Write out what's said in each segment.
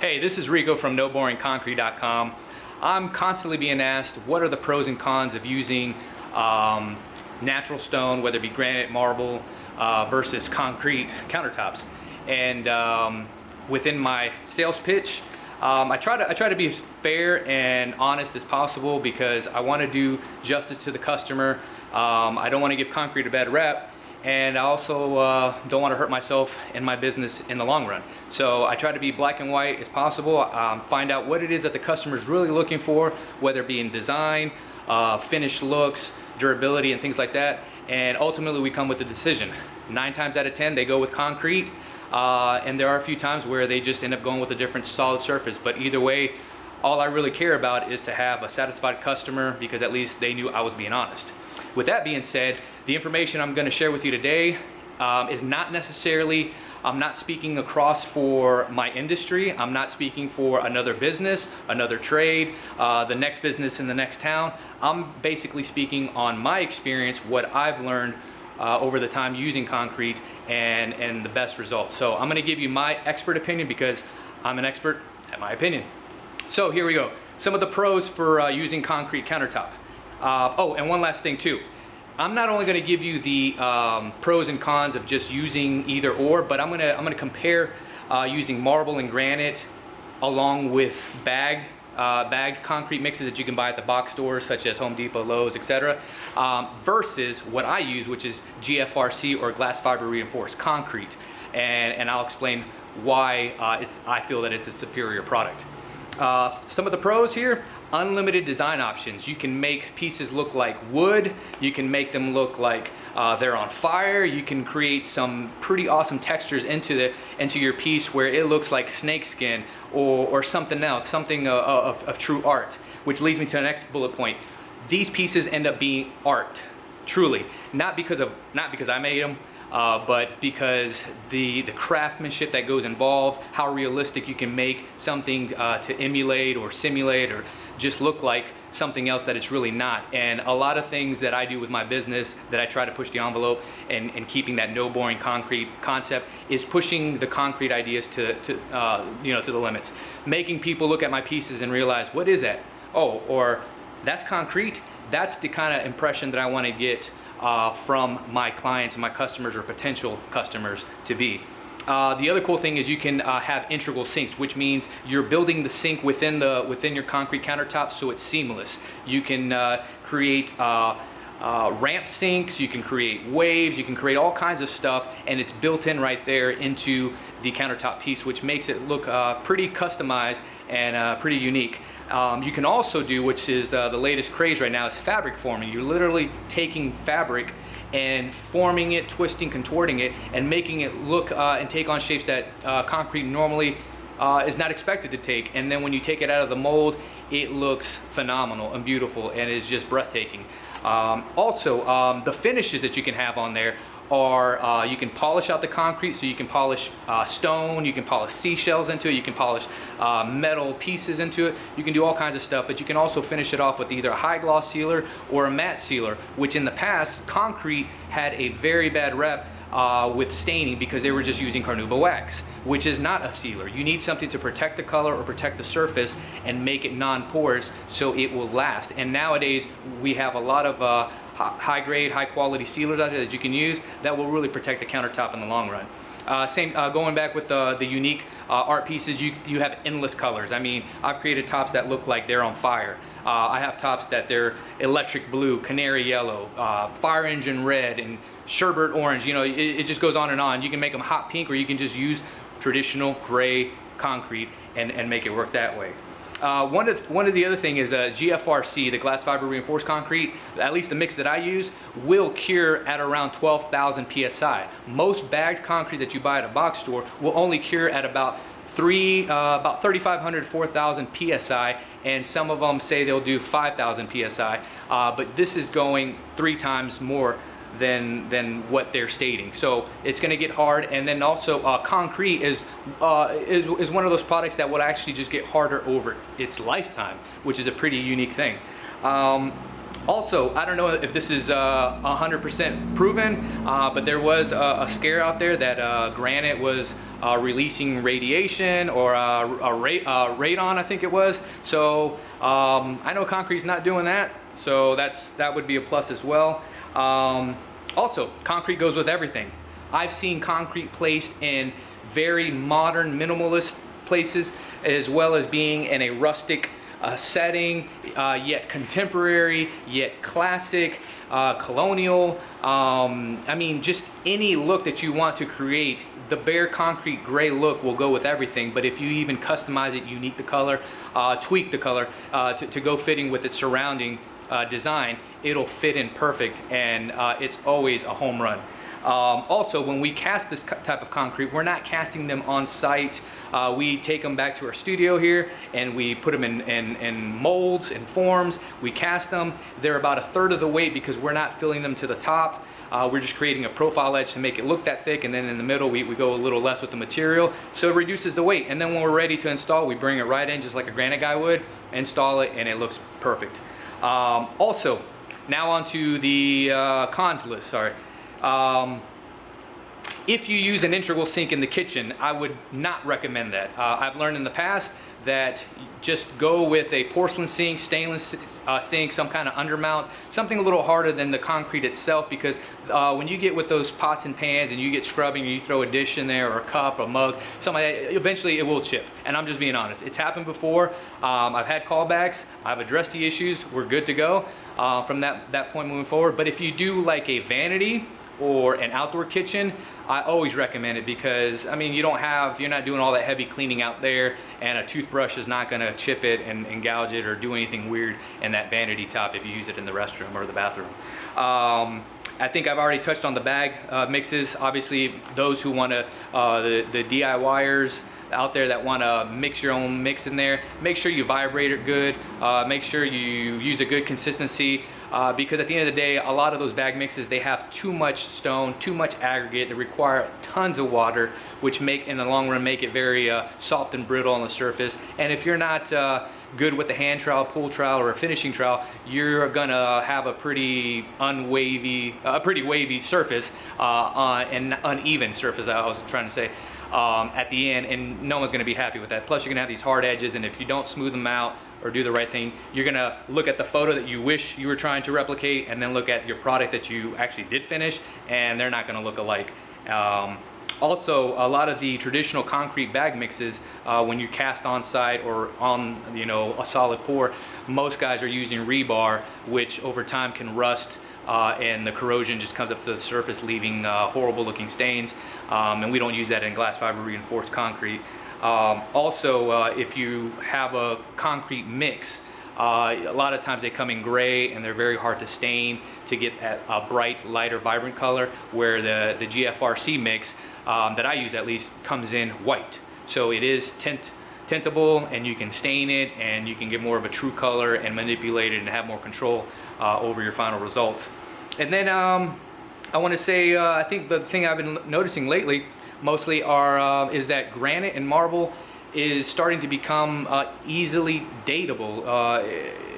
Hey, this is Rico from NoBoringConcrete.com. I'm constantly being asked what are the pros and cons of using natural stone, whether it be granite, marble, versus concrete countertops. And within my sales pitch, I try to be as fair and honest as possible because I want to do justice to the customer. I don't want to give concrete a bad rep, and I also don't want to hurt myself and my business in the long run. So I try to be black and white as possible, find out what it is that the customer is really looking for, whether it be in design, finished looks, durability, and things like that. And ultimately we come with a decision. 9 times out of 10 they go with concrete, and there are a few times where they just end up going with a different solid surface. But either way, all I really care about is to have a satisfied customer, because at least they knew I was being honest. With that being said, the information I'm going to share with you today is not necessarily, I'm not speaking across for my industry. I'm not speaking for another business, another trade, the next business in the next town. I'm basically speaking on my experience, what I've learned over the time using concrete, and the best results. So I'm going to give you my expert opinion because I'm an expert at my opinion. So here we go. Some of the pros for using concrete countertop. Oh, and one last thing too. I'm not only going to give you the pros and cons of just using either or, but I'm gonna compare using marble and granite along with bagged concrete mixes that you can buy at the box stores such as Home Depot, Lowe's, etc. Versus what I use, which is GFRC or glass fiber reinforced concrete, and I'll explain why I feel that it's a superior product. Some of the pros here: unlimited design options. You can make pieces look like wood. You can make them look like they're on fire. You can create some pretty awesome textures into your piece where it looks like snakeskin or something else, something of true art. Which leads me to the next bullet point. These pieces end up being art, truly, not because I made them. But because the craftsmanship that goes involved, how realistic you can make something to emulate or simulate or just look like something else that it's really not. And a lot of things that I do with my business, that I try to push the envelope and keeping that no boring concrete concept, is pushing the concrete ideas to the limits, making people look at my pieces and realize, what is that? Oh, or that's concrete. That's the kind of impression that I want to get from my clients, my customers, or potential customers to be. The other cool thing is you can have integral sinks, which means you're building the sink within your concrete countertop, so it's seamless. You can create ramp sinks, you can create waves, you can create all kinds of stuff, and it's built in right there into the countertop piece, which makes it look pretty customized and pretty unique. You can also do, which is the latest craze right now, is fabric forming. You're literally taking fabric and forming it, twisting, contorting it, and making it look and take on shapes that concrete normally is not expected to take. And then when you take it out of the mold, it looks phenomenal and beautiful and is just breathtaking. Also, the finishes that you can have on there are, you can polish out the concrete, so you can polish stone, you can polish seashells into it, you can polish metal pieces into it, you can do all kinds of stuff, but you can also finish it off with either a high gloss sealer or a matte sealer, which in the past, concrete had a very bad rep with staining because they were just using carnauba wax, which is not a sealer. You need something to protect the color or protect the surface and make it non-porous so it will last. And nowadays we have a lot of high grade, high quality sealers out there that you can use that will really protect the countertop in the long run. Going back with the unique art pieces, you have endless colors. I mean, I've created tops that look like they're on fire. I have tops that they're electric blue, canary yellow, fire engine red, and sherbet orange. You know, it just goes on and on. You can make them hot pink, or you can just use traditional gray concrete and make it work that way. One of the other thing is GFRC, the glass fiber reinforced concrete. At least the mix that I use will cure at around 12,000 psi. Most bagged concrete that you buy at a box store will only cure at about 3,500, 4,000 psi, and some of them say they'll do 5,000 psi. But this is going 3 times more than what they're stating, so it's going to get hard. And then also concrete is one of those products that will actually just get harder over its lifetime, which is a pretty unique thing. Also, I don't know if this is 100% proven, but there was a scare out there that granite was releasing radiation or radon, I think it was. So I know concrete's not doing that, so that would be a plus as well. Also, concrete goes with everything. I've seen concrete placed in very modern, minimalist places, as well as being in a rustic setting, yet contemporary, yet classic, colonial. I mean, just any look that you want to create. The bare concrete gray look will go with everything, but if you even customize it, unique the color, tweak the color to go fitting with its surrounding design, it'll fit in perfect, and it's always a home run. Also, when we cast this type of concrete, we're not casting them on site. We take them back to our studio here and we put them in molds and forms. We cast them. They're about a third of the weight because we're not filling them to the top. We're just creating a profile edge to make it look that thick, and then in the middle we go a little less with the material, so it reduces the weight. And then when we're ready to install, we bring it right in just like a granite guy would, install it, and it looks perfect. Also, now onto the cons list. Sorry. If you use an integral sink in the kitchen, I would not recommend that. I've learned in the past that just go with a porcelain sink, stainless sink, some kind of undermount, something a little harder than the concrete itself, because when you get with those pots and pans and you get scrubbing, and you throw a dish in there or a cup, a mug, something like that, eventually it will chip. And I'm just being honest. It's happened before. I've had callbacks. I've addressed the issues. We're good to go from that point moving forward. But if you do like a vanity or an outdoor kitchen, I always recommend it, because I mean, you're not doing all that heavy cleaning out there, and a toothbrush is not going to chip it and gouge it or do anything weird in that vanity top if you use it in the restroom or the bathroom. I think I've already touched on the bag mixes. Obviously, those who want to, the DIYers out there that want to mix your own mix in there, make sure you vibrate it good, make sure you use a good consistency, because at the end of the day, a lot of those bag mixes, they have too much stone, too much aggregate, they require tons of water, which in the long run make it very soft and brittle on the surface. And if you're not good with the hand trowel, pull trowel, or a finishing trowel, you're gonna have a pretty wavy surface, and uneven surface, I was trying to say, at the end, and no one's gonna be happy with that. Plus, you're gonna have these hard edges, and if you don't smooth them out or do the right thing, you're gonna look at the photo that you wish you were trying to replicate, and then look at your product that you actually did finish, and they're not gonna look alike. Also, a lot of the traditional concrete bag mixes, when you cast on site or on a solid pour, most guys are using rebar, which over time can rust, and the corrosion just comes up to the surface, leaving horrible looking stains, and we don't use that in glass fiber reinforced concrete. Also, if you have a concrete mix, a lot of times they come in gray, and they're very hard to stain to get a bright, lighter, vibrant color, where the GFRC mix that I use at least comes in white. So it is tintable, and you can stain it, and you can get more of a true color and manipulate it and have more control over your final results. And then I want to say, I think the thing I've been noticing lately mostly is that granite and marble is starting to become easily dateable,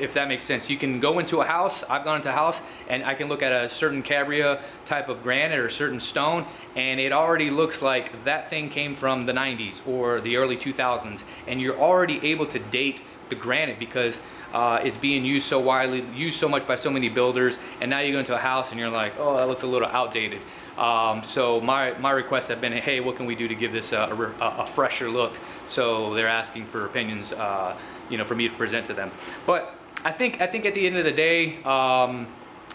if that makes sense. You can go into a house, I've gone into a house, and I can look at a certain Cabria type of granite or a certain stone, and it already looks like that thing came from the 90s or the early 2000s, and you're already able to date the granite because it's being used so widely, used so much by so many builders, and now you go into a house and you're like, oh, that looks a little outdated. So my requests have been, hey, what can we do to give this a fresher look? So they're asking for opinions, for me to present to them. But I think at the end of the day,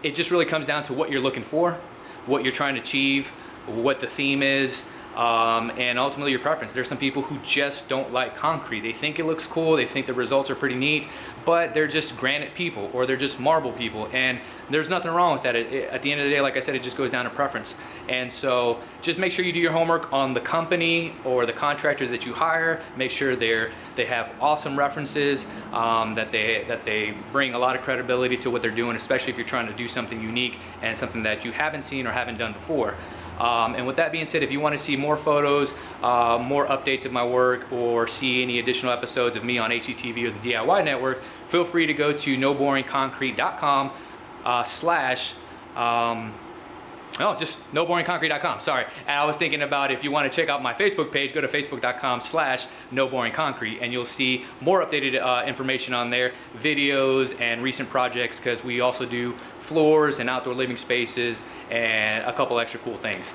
it just really comes down to what you're looking for, what you're trying to achieve, what the theme is, and ultimately your preference. There's some people who just don't like concrete. They think it looks cool, they think the results are pretty neat, but they're just granite people, or they're just marble people, and there's nothing wrong with that. At the end of the day, like I said, it just goes down to preference. And so just make sure you do your homework on the company or the contractor that you hire. Make sure they have awesome references, that they bring a lot of credibility to what they're doing, especially if you're trying to do something unique and something that you haven't seen or haven't done before. And with that being said, if you want to see more photos, more updates of my work, or see any additional episodes of me on HGTV or the DIY Network, feel free to go to noboringconcrete.com. slash just noboringconcrete.com. Sorry. And I was thinking about, if you want to check out my Facebook page, go to facebook.com/noboringconcrete, and you'll see more updated information on there, videos and recent projects, because we also do floors and outdoor living spaces and a couple extra cool things.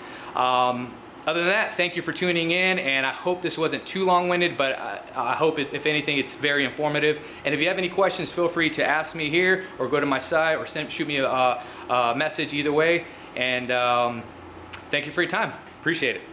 Other than that, thank you for tuning in, and I hope this wasn't too long-winded, but I hope, if anything, it's very informative. And if you have any questions, feel free to ask me here, or go to my site, or shoot me a message, either way. And thank you for your time. Appreciate it.